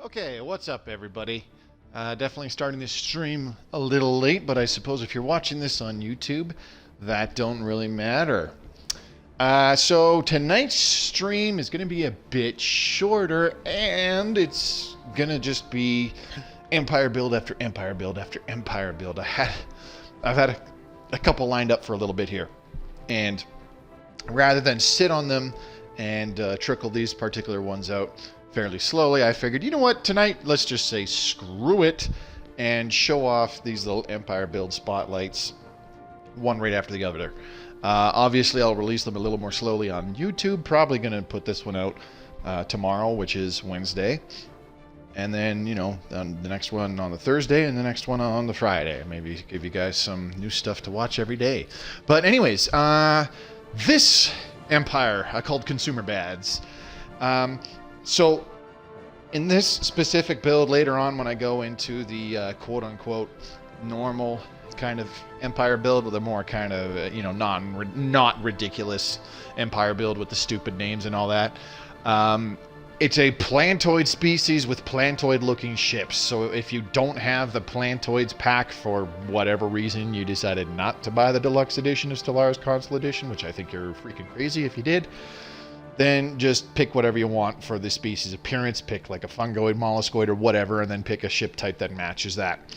Okay, what's up everybody? Definitely starting this stream a little late, but I suppose if you're watching this on YouTube, that don't really matter. So tonight's stream is going to be a bit shorter, and it's going to just be empire build after empire build after empire build. I've had a couple lined up for a little bit here, and rather than sit on them and trickle these particular ones out fairly slowly, I figured, you know what, tonight let's just say screw it and show off these little empire build spotlights one right after the other. Obviously I'll release them a little more slowly on YouTube, probably going to put this one out tomorrow, which is Wednesday, and then, you know, the next one on the Thursday and the next one on the Friday. Maybe give you guys some new stuff to watch every day. But anyways, this empire I called Consumer Bads. So in this specific build later on, when I go into the quote-unquote normal kind of empire build with a more kind of not ridiculous empire build with the stupid names and all that, it's a plantoid species with plantoid looking ships. So if you don't have the plantoids pack for whatever reason, you decided not to buy the deluxe edition of Stellaris Console Edition, which I think you're freaking crazy if you did, then just pick whatever you want for the species appearance. Pick like a fungoid, molluscoid, or whatever, and then pick a ship type that matches that.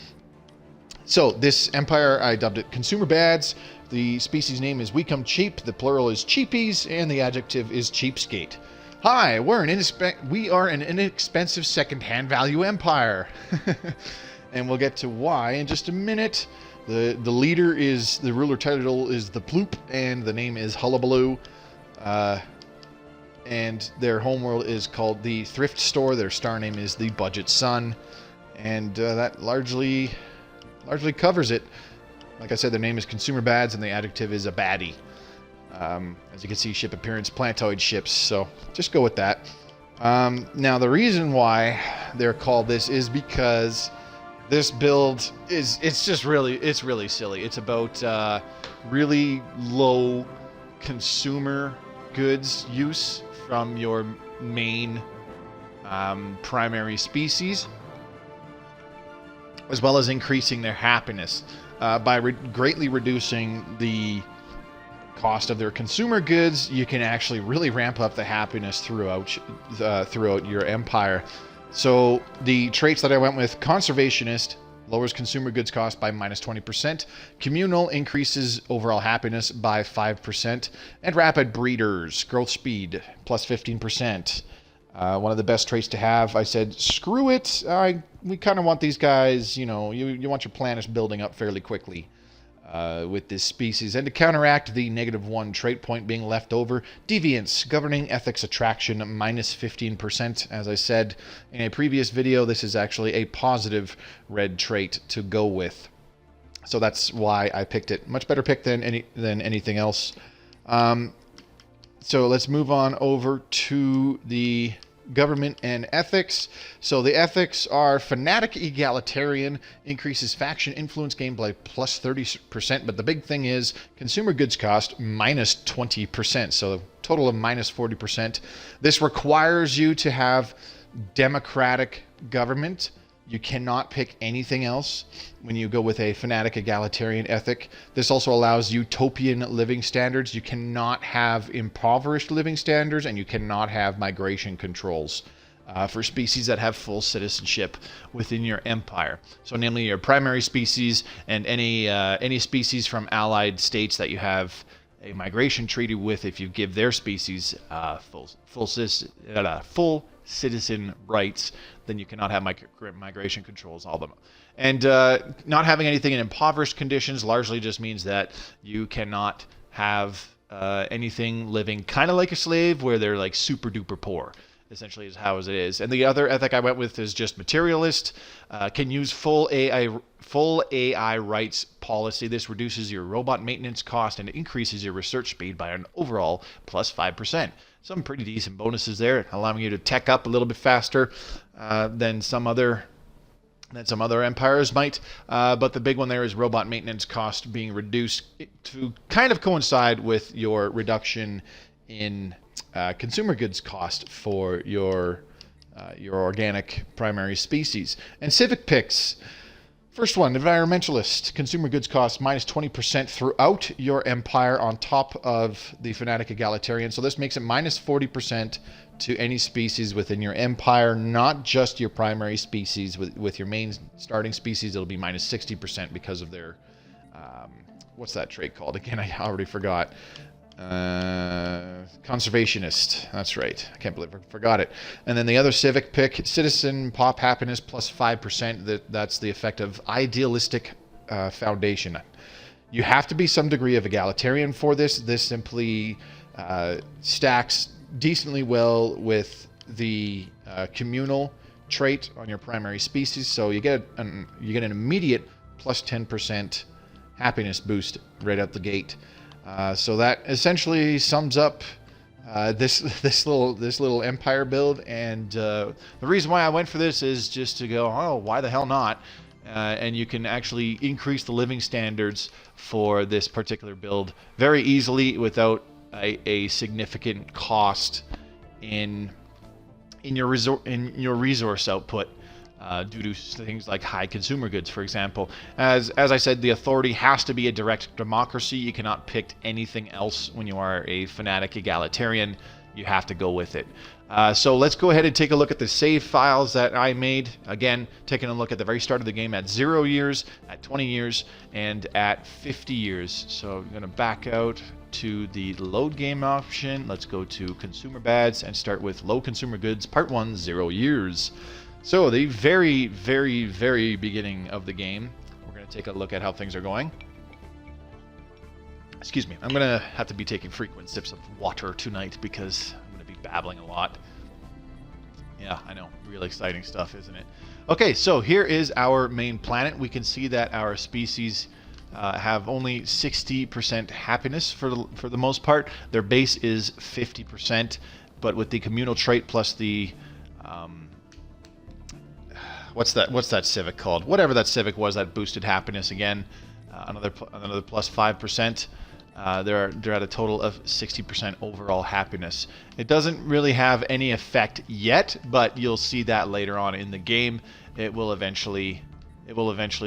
So this empire, I dubbed it Consumer Bads. The species name is We Come Cheap, the plural is cheapies, and the adjective is cheapskate. Hi, we are an inexpensive second-hand value empire. And we'll get to why in just a minute. The ruler title is the Ploop, and the name is Hullabaloo. And their homeworld is called the Thrift Store. Their star name is the Budget Sun, and that largely covers it. Like I said, their name is Consumer Bads, and the adjective is a baddie. As you can see, ship appearance, plantoid ships, so just go with that. Now, the reason why they're called this is because this build it's really silly. It's about really low consumer goods use from your main primary species, as well as increasing their happiness by greatly reducing the cost of their consumer goods. You can actually really ramp up the happiness throughout your empire. So the traits that I went with: conservationist, lowers consumer goods cost by -20%. Communal increases overall happiness by 5%. And rapid breeders, growth speed plus 15%. One of the best traits to have. I said, screw it. We kind of want these guys, you want your planet building up fairly quickly with this species. And to counteract the -1 trait point being left over, deviance, governing ethics attraction, -15%. As I said in a previous video, this is actually a positive red trait to go with. So that's why I picked it. Much better pick than anything else. So let's move on over to the government and ethics. So the ethics are fanatic egalitarian, increases faction influence gain by plus 30%, but the big thing is consumer goods cost -20%, so a total of -40%. This requires you to have democratic government. You cannot pick anything else when you go with a fanatic egalitarian ethic. This also allows utopian living standards. You cannot have impoverished living standards, and you cannot have migration controls for species that have full citizenship within your empire. So namely your primary species and any species from allied states that you have a migration treaty with. If you give their species full citizen rights, then you cannot have migration controls, all of them. And not having anything in impoverished conditions largely just means that you cannot have anything living kind of like a slave, where they're like super duper poor, essentially is how it is. And the other ethic I went with is just materialist. Can use full AI rights policy. This reduces your robot maintenance cost and increases your research speed by an overall plus 5%. Some pretty decent bonuses there, allowing you to tech up a little bit faster than some other empires might. But the big one there is robot maintenance cost being reduced to kind of coincide with your reduction in consumer goods cost for your your organic primary species. And civic picks. First one, environmentalist. Consumer goods cost minus 20% throughout your empire on top of the fanatic egalitarian. So this makes it minus 40% to any species within your empire, not just your primary species. With your main starting species, it'll be minus 60% because of their, what's that trait called? Again, I already forgot. Conservationist. That's right. I can't believe I forgot it. And then the other civic pick, citizen pop happiness plus 5%. That's the effect of idealistic foundation. You have to be some degree of egalitarian for this. This simply stacks decently well with the communal trait on your primary species. So you get an immediate plus 10% happiness boost right out the gate. So that essentially sums up this little empire build, and the reason why I went for this is just to go, oh, why the hell not? And you can actually increase the living standards for this particular build very easily without a significant cost in your resource output. Due to things like high consumer goods, for example. As I said, the authority has to be a direct democracy. You cannot pick anything else when you are a fanatic egalitarian. You have to go with it. So let's go ahead and take a look at the save files that I made. Again, taking a look at the very start of the game at 0 years, at 20 years, and at 50 years. So I'm going to back out to the load game option. Let's go to consumer bads and start with low consumer goods, part 1, 0 years. So the very, very, very beginning of the game, we're going to take a look at how things are going. Excuse me, I'm going to have to be taking frequent sips of water tonight because I'm going to be babbling a lot. Yeah, I know, real exciting stuff, isn't it? Okay, so here is our main planet. We can see that our species have only 60% happiness for the most part. Their base is 50%, but with the communal trait plus the... What's that civic called? Whatever that civic was that boosted happiness again, another plus 5%. They're at a total of 60% overall happiness. It doesn't really have any effect yet, but you'll see that later on in the game. It will eventually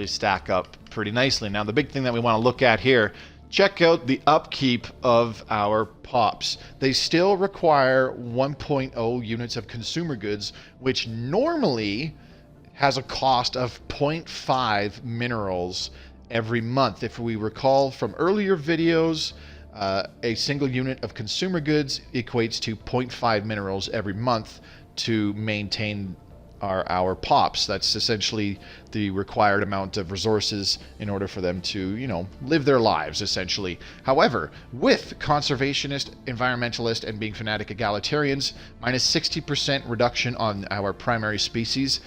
stack up pretty nicely. Now the big thing that we want to look at here, check out the upkeep of our pops. They still require 1.0 units of consumer goods, which normally has a cost of 0.5 minerals every month. If we recall from earlier videos, a single unit of consumer goods equates to 0.5 minerals every month to maintain our pops. That's essentially the required amount of resources in order for them to, you know, live their lives, essentially. However, with conservationist, environmentalist, and being fanatic egalitarians, minus 60% reduction on our primary species,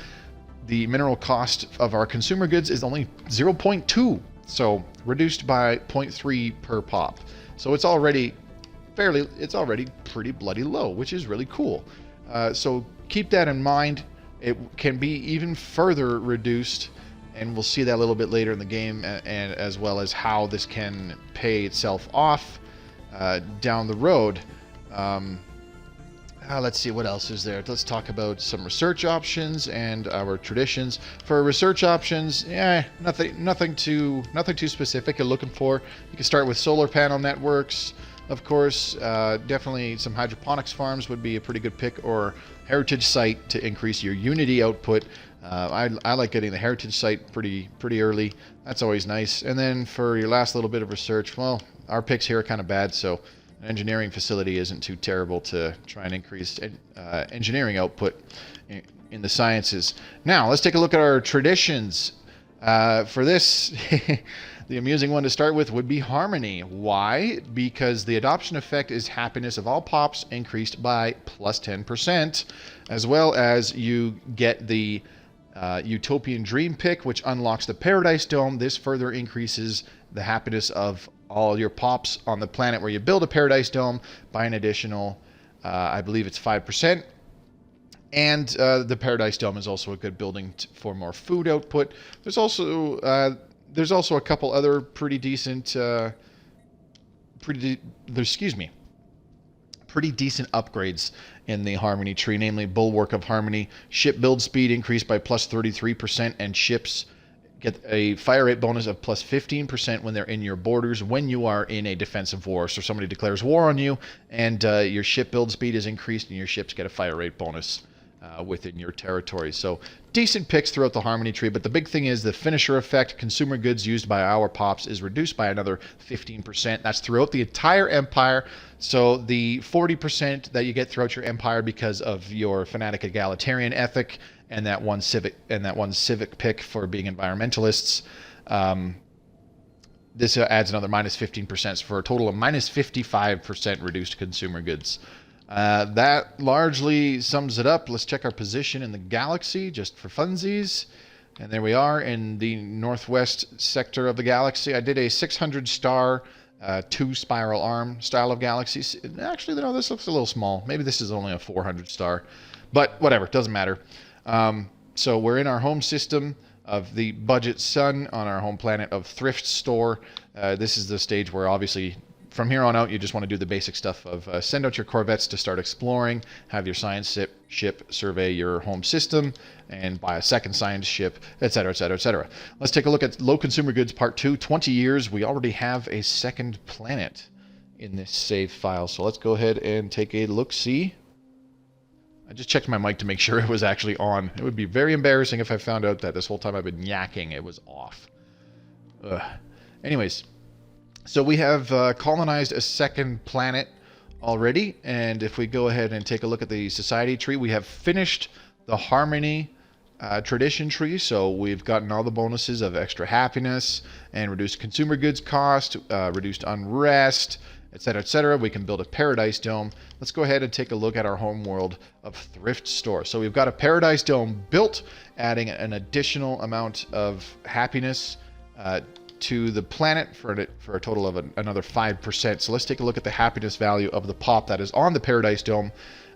the mineral cost of our consumer goods is only 0.2, so reduced by 0.3 per pop. So it's already pretty bloody low, which is really cool. So keep that in mind. It can be even further reduced, and we'll see that a little bit later in the game, and as well as how this can pay itself off down the road. Let's see, what else is there? Let's talk about some research options and our traditions. For research options, nothing too specific you're looking for. You can start with solar panel networks, of course. Definitely some hydroponics farms would be a pretty good pick, or heritage site to increase your Unity output. I like getting the heritage site pretty early. That's always nice. And then for your last little bit of research, well, our picks here are kind of bad, so an engineering facility isn't too terrible to try and increase engineering output in the sciences. Now, let's take a look at our traditions. For this, the amusing one to start with would be harmony. Why? Because the adoption effect is happiness of all pops increased by plus 10%, as well as you get the Utopian Dream pick, which unlocks the Paradise Dome. This further increases the happiness of all your pops on the planet where you build a Paradise Dome by an additional, I believe it's 5%. And the Paradise Dome is also a good building for more food output. There's also a couple other pretty decent pretty decent upgrades in the Harmony tree, namely Bulwark of Harmony. Ship build speed increased by plus 33%, and ships get a fire rate bonus of plus 15% when they're in your borders when you are in a defensive war. So somebody declares war on you, and your ship build speed is increased, and your ships get a fire rate bonus within your territory. So decent picks throughout the Harmony tree, but the big thing is the finisher effect. Consumer goods used by our pops is reduced by another 15%. That's throughout the entire empire. So the 40% that you get throughout your empire because of your fanatic egalitarian ethic and that one civic pick for being environmentalists, this adds another minus 15%, for a total of minus 55% reduced consumer goods. That largely sums it up. Let's check our position in the galaxy just for funsies. And there we are in the northwest sector of the galaxy. I did a 600 star 2 spiral arm style of galaxies. Actually, no, this looks a little small. Maybe this is only a 400 star, but whatever, doesn't matter. So we're in our home system of the budget sun on our home planet of Thrift Store. This is the stage where obviously from here on out, you just want to do the basic stuff of send out your corvettes to start exploring, have your science ship survey your home system, and buy a second science ship, etc., etc., etc. Let's take a look at low consumer goods part 2. 20 years, we already have a second planet in this save file. So let's go ahead and take a look-see. I just checked my mic to make sure it was actually on. It would be very embarrassing if I found out that this whole time I've been yakking it was off. Anyways. So we have colonized a second planet already, and if we go ahead and take a look at the society tree, we have finished the Harmony tradition tree. So we've gotten all the bonuses of extra happiness and reduced consumer goods cost, reduced unrest, etc., etc. We can build a paradise dome. Let's go ahead and take a look at our home world of Thrift Store. So we've got a paradise dome built, adding an additional amount of happiness to the planet for a total of another 5%. So let's take a look at the happiness value of the pop that is on the Paradise Dome.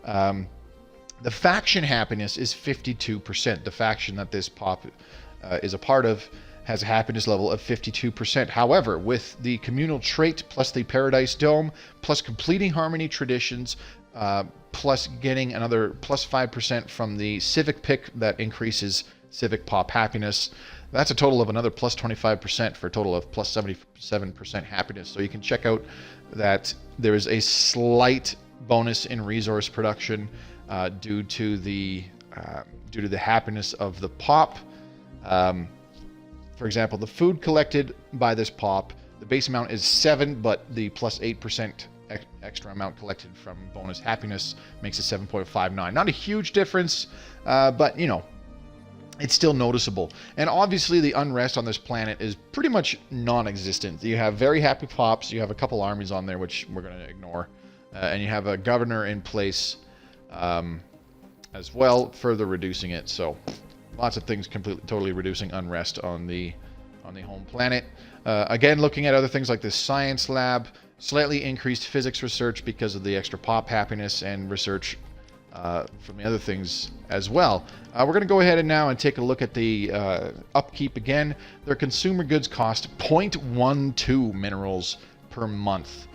The faction happiness is 52%. The faction that this pop is a part of has a happiness level of 52%. However, with the communal trait plus the Paradise Dome plus completing Harmony traditions plus getting another plus 5% from the civic pick that increases civic pop happiness, that's a total of another plus 25% for a total of plus 77% happiness. So you can check out that there is a slight bonus in resource production due to the happiness of the pop. For example, the food collected by this pop, the base amount is 7, but the plus 8% extra amount collected from bonus happiness makes it 7.59. Not a huge difference, but you know, it's still noticeable. And obviously the unrest on this planet is pretty much non-existent. You have very happy pops, you have a couple armies on there, which we're going to ignore, and you have a governor in place as well, further reducing it. So lots of things totally reducing unrest on the home planet. Again, looking at other things like this science lab, slightly increased physics research because of the extra pop happiness and research from the other things as well. We're going to go ahead and now take a look at the upkeep again. Their consumer goods cost 0.12 minerals per month.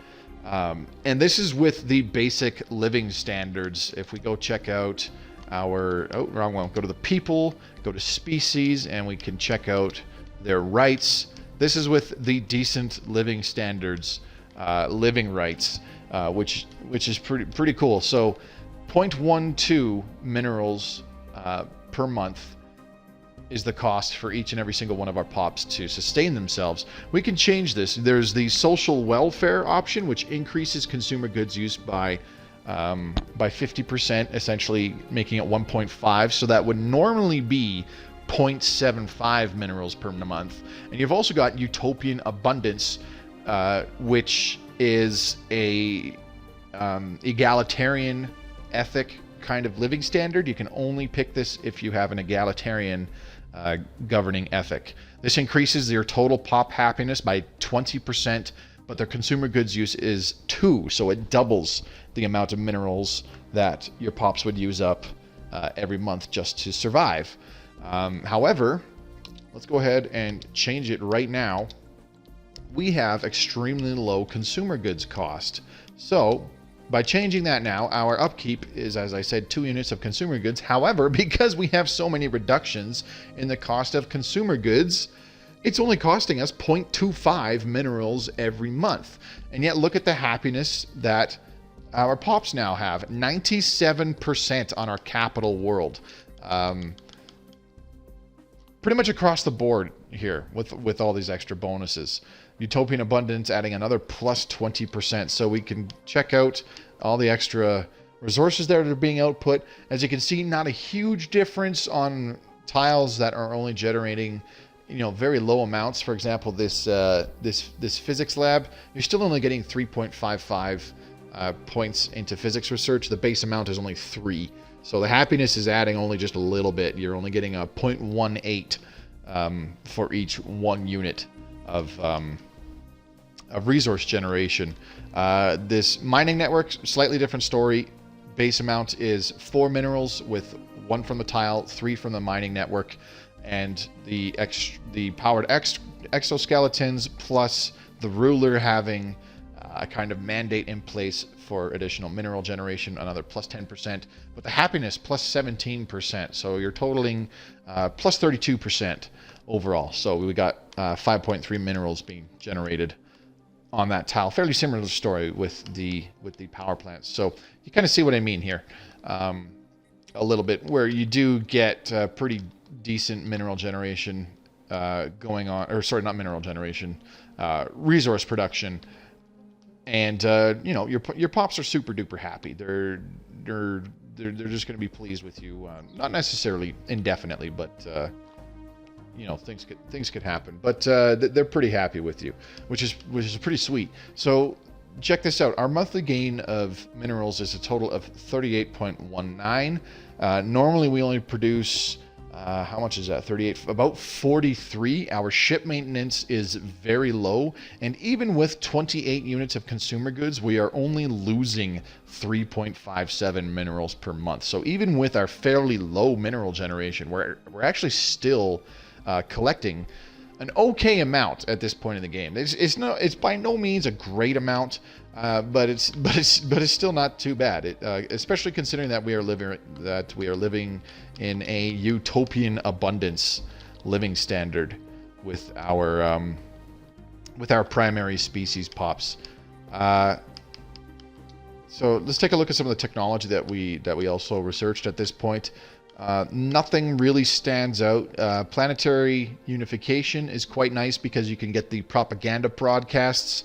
And this is with the basic living standards. If we go check out our, wrong one, go to the people, go to species, and we can check out their rights. This is with the decent living standards, living rights, which is pretty cool. So 0.12 minerals per month is the cost for each and every single one of our pops to sustain themselves. We can change this. There's the social welfare option, which increases consumer goods use by 50%, essentially making it 1.5. So that would normally be 0.75 minerals per month. And you've also got utopian abundance, which is a egalitarian ethic kind of living standard. You can only pick this if you have an egalitarian governing ethic. This increases your total pop happiness by 20%, but their consumer goods use is 2, so it doubles the amount of minerals that your pops would use up every month just to survive. However, let's go ahead and change it right now. We have extremely low consumer goods cost. So by changing that now, our upkeep is, as I said, 2 units of consumer goods. However, because we have so many reductions in the cost of consumer goods, it's only costing us 0.25 minerals every month. And yet look at the happiness that our pops now have. 97% on our capital world. Pretty much across the board here with all these extra bonuses. Utopian Abundance adding another plus 20%. So we can check out all the extra resources that are being output. As you can see, not a huge difference on tiles that are only generating, you know, very low amounts. For example, this physics lab, you're still only getting 3.55 points into physics research. The base amount is only 3. So the happiness is adding only just a little bit. You're only getting a 0.18 for each 1 unit of resource generation. This mining network, slightly different story. Base amount is 4 minerals with 1 from the tile, 3 from the mining network, and the powered exoskeletons plus the ruler having a kind of mandate in place for additional mineral generation, another plus 10%, but the happiness plus 17%. So you're totaling plus 32% overall. So we got 5.3 minerals being generated on that tile. Fairly similar story with the power plants. So you kind of see what I mean here a little bit, where you do get pretty decent mineral generation going on, or sorry, not mineral generation, resource production. And you know, your pops are super duper happy. They're just going to be pleased with you, not necessarily indefinitely, but you know, things could happen. But they're pretty happy with you, which is pretty sweet. So check this out. Our monthly gain of minerals is a total of 38.19. Normally we only produce how much is that? 38, about 43. Our ship maintenance is very low, and even with 28 units of consumer goods, we are only losing 3.57 minerals per month. So even with our fairly low mineral generation, we're actually still collecting an okay amount at this point in the game. It's by no means a great amount, but it's still not too bad. Especially considering that we are living in a utopian abundance living standard with our primary species pops. So let's take a look at some of the technology that we also researched at this point. Nothing really stands out. Planetary unification is quite nice because you can get the propaganda broadcasts.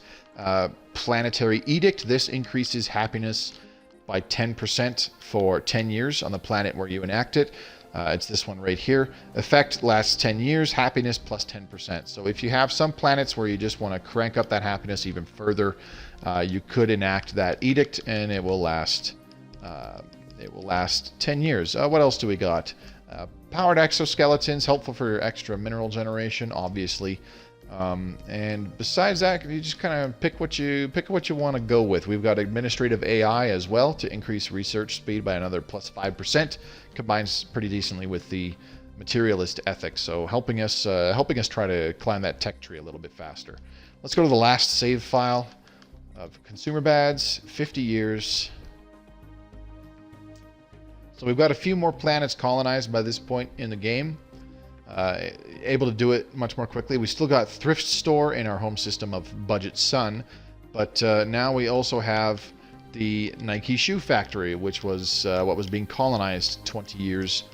Planetary edict, this increases happiness by 10% for 10 years on the planet where you enact it. It's this one right here. Effect lasts 10 years, happiness plus 10%. So if you have some planets where you just want to crank up that happiness even further, you could enact that edict and it will last 10 years. What else do we got? Powered exoskeletons, helpful for your extra mineral generation, obviously. And besides that, you just kind of pick what you want to go with. We've got administrative AI as well to increase research speed by another plus 5%. Combines pretty decently with the materialist ethics, so helping us try to climb that tech tree a little bit faster. Let's go to the last save file of consumer bads, 50 years. So we've got a few more planets colonized by this point in the game. Able to do it much more quickly. We still got Thrift Store in our home system of Budget Sun, but now we also have the Nike Shoe Factory, which was what was being colonized 20 years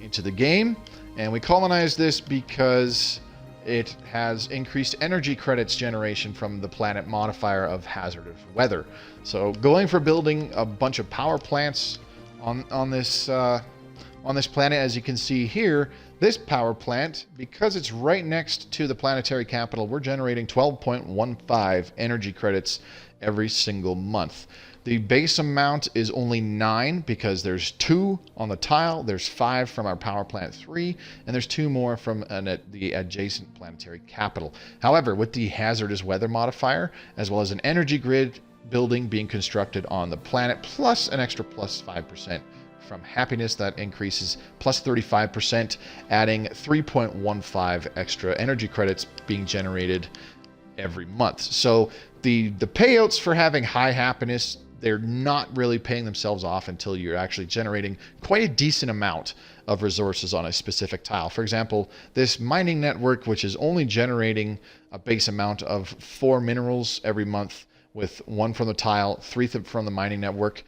into the game. And we colonized this because it has increased energy credits generation from the planet modifier of hazardous weather. So going for building a bunch of power plants on this planet, as you can see here, this power plant, because it's right next to the planetary capital, we're generating 12.15 energy credits every single month. The base amount is only 9 because there's 2 on the tile, there's 5 from our power plant 3, and there's 2 more from the adjacent planetary capital. However, with the hazardous weather modifier, as well as an energy grid building being constructed on the planet, plus an extra plus 5% from happiness, that increases plus 35%, adding 3.15 extra energy credits being generated every month. So the payouts for having high happiness they're not really paying themselves off until you're actually generating quite a decent amount of resources on a specific tile. For example, this mining network, which is only generating a base amount of 4 minerals every month, with 1 from the tile, 3 from the mining network,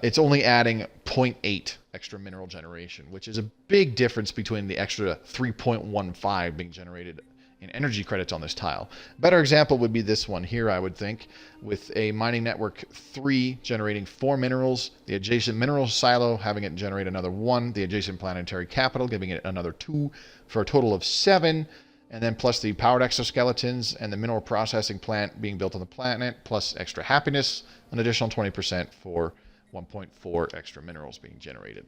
it's only adding 0.8 extra mineral generation, which is a big difference between the extra 3.15 being generated in energy credits on this tile. Better example would be this one here, I would think, with a mining network 3 generating 4 minerals, the adjacent mineral silo having it generate another 1, the adjacent planetary capital giving it another 2, for a total of 7, and then plus the powered exoskeletons and the mineral processing plant being built on the planet, plus extra happiness, an additional 20% for 1.4 extra minerals being generated.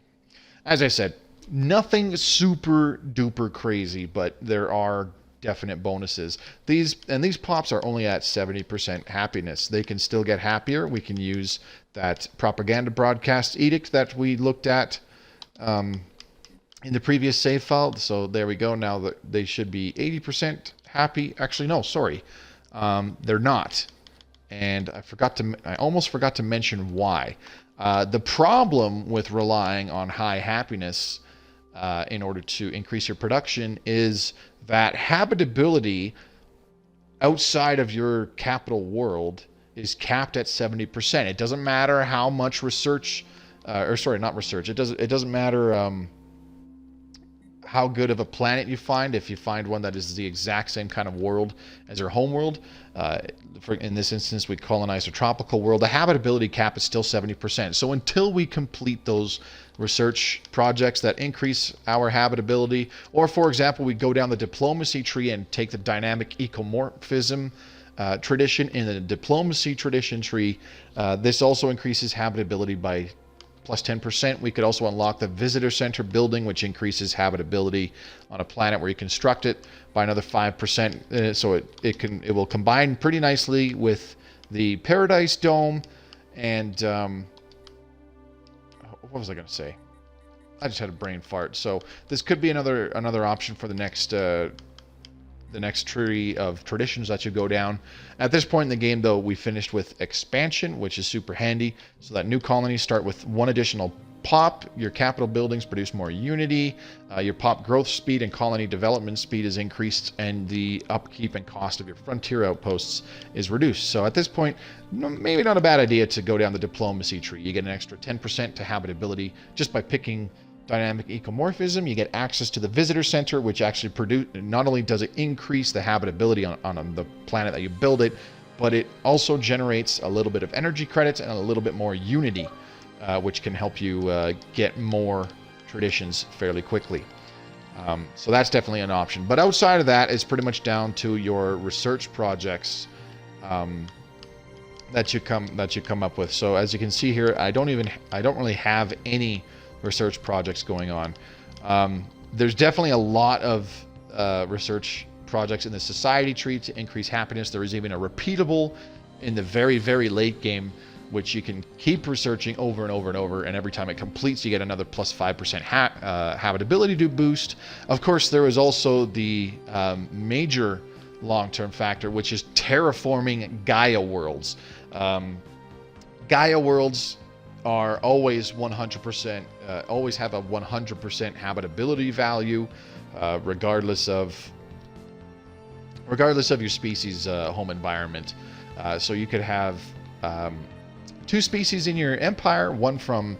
As I said, nothing super duper crazy, but there are definite bonuses. These pops are only at 70% happiness. They can still get happier. We can use that propaganda broadcast edict that we looked at in the previous save file. So there we go. Now that they should be 80% happy. Actually, no, sorry. They're not. And I almost forgot to mention why. The problem with relying on high happiness in order to increase your production is that habitability outside of your capital world is capped at 70%. It doesn't matter how much research, not research. It doesn't matter how good of a planet you find. If you find one that is the exact same kind of world as your home world, in this instance we colonize a tropical world, the habitability cap is still 70%. So until we complete those research projects that increase our habitability, or for example we go down the diplomacy tree and take the dynamic ecomorphism tradition in the diplomacy tradition tree, this also increases habitability by plus 10%. We could also unlock the visitor center building, which increases habitability on a planet where you construct it by another 5%. So it will combine pretty nicely with the Paradise Dome. And what was I going to say? I just had a brain fart. So this could be another option for the next tree of traditions that you go down. At this point in the game, though, we finished with expansion, which is super handy. So that new colonies start with 1 additional pop. Your capital buildings produce more unity. Your pop growth speed and colony development speed is increased, and the upkeep and cost of your frontier outposts is reduced. So at this point, maybe not a bad idea to go down the diplomacy tree. You get an extra 10% to habitability just by picking dynamic ecomorphism. You get access to the visitor center, which actually not only does it increase the habitability on the planet that you build it, but it also generates a little bit of energy credits and a little bit more unity, which can help you get more traditions fairly quickly. So that's definitely an option. But outside of that, it's pretty much down to your research projects that you come up with. So as you can see here, I don't really have any research projects going on. There's definitely a lot of research projects in the society tree to increase happiness. There is even a repeatable in the very, very late game, which you can keep researching over and over and over, and every time it completes you get another plus 5% habitability to boost. Of course, there is also the major long-term factor, which is terraforming Gaia worlds. Gaia worlds are always 100%, always have a 100% habitability value, regardless of your species' home environment. So you could have 2 species in your empire, one from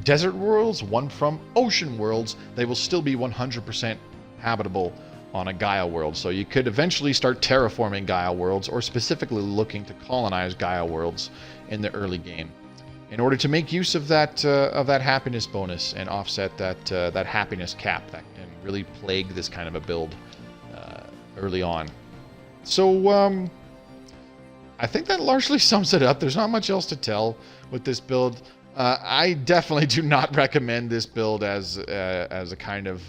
desert worlds, one from ocean worlds. They will still be 100% habitable on a Gaia world. So you could eventually start terraforming Gaia worlds, or specifically looking to colonize Gaia worlds in the early game, in order to make use of that happiness bonus and offset that happiness cap that can really plague this kind of a build early on. So I think that largely sums it up. There's not much else to tell with this build. I definitely do not recommend this build as a kind of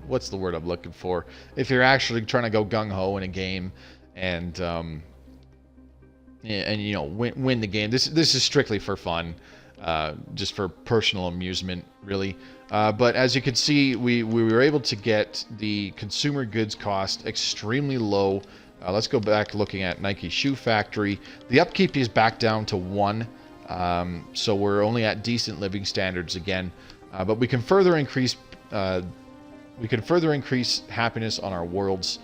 what's the word I'm looking for? If you're actually trying to go gung-ho in a game and you know, win the game. This is strictly for fun, just for personal amusement, really. But as you can see, we were able to get the consumer goods cost extremely low Let's go back looking at Nike Shoe Factory. The upkeep is back down to 1, so we're only at decent living standards again. But we can further increase happiness on our worlds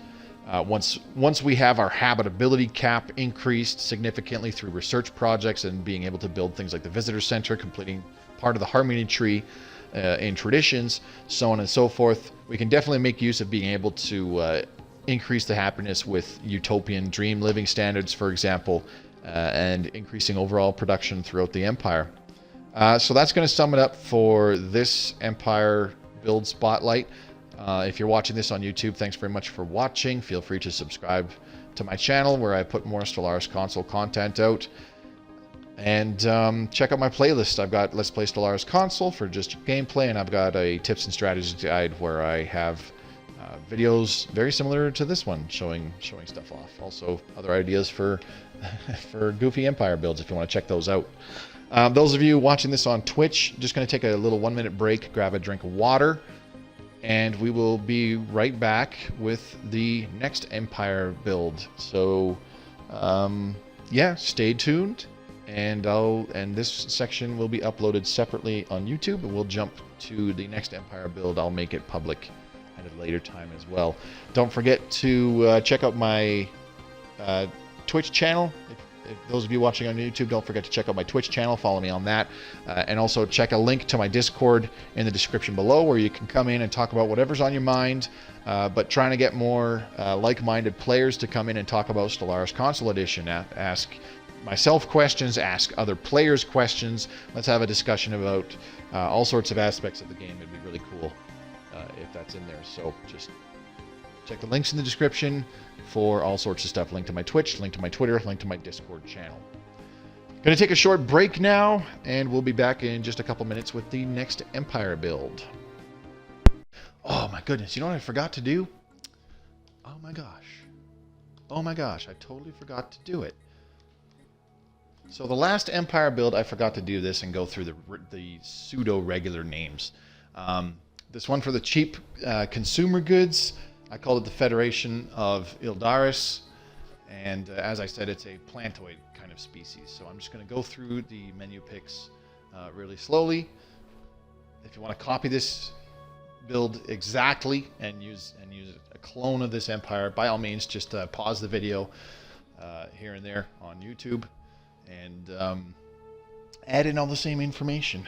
once we have our habitability cap increased significantly through research projects and being able to build things like the visitor center, completing part of the harmony tree in traditions, so on and so forth. We can definitely make use of being able to increase the happiness with utopian dream living standards, for example, and increasing overall production throughout the empire. So that's going to sum it up for this empire build spotlight. If you're watching this on YouTube, thanks very much for watching. Feel free to subscribe to my channel where I put more Stellaris Console content out. And check out my playlist. I've got Let's Play Stellaris Console for just gameplay, and I've got a tips and strategies guide where I have videos very similar to this one, showing stuff off. Also, other ideas for for goofy empire builds if you want to check those out. Those of you watching this on Twitch, just going to take a little 1-minute break, grab a drink of water, and we will be right back with the next empire build. So, yeah, stay tuned, and this section will be uploaded separately on YouTube, and we'll jump to the next empire build. I'll make it public at a later time as well. Don't forget to check out my Twitch channel. If those of you watching on YouTube, don't forget to check out my Twitch channel. Follow me on that. And also check a link to my Discord in the description below where you can come in and talk about whatever's on your mind. But trying to get more like-minded players to come in and talk about Stellaris Console Edition. Ask myself questions, ask other players questions. Let's have a discussion about all sorts of aspects of the game. It'd be really cool if that's in there. So just check the links in the description for all sorts of stuff. Link to my Twitch, link to my Twitter, link to my Discord channel. Going to take a short break now, and we'll be back in just a couple minutes with the next empire build. Oh my goodness, you know what I forgot to do? Oh my gosh, I totally forgot to do it. So the last empire build, I forgot to do this and go through the pseudo-regular names. This one for the cheap consumer goods, I called it the Federation of Ildaris, and as I said, it's a plantoid kind of species. So I'm just going to go through the menu picks really slowly. If you want to copy this build exactly and use a clone of this empire, by all means, just pause the video here and there on YouTube and add in all the same information.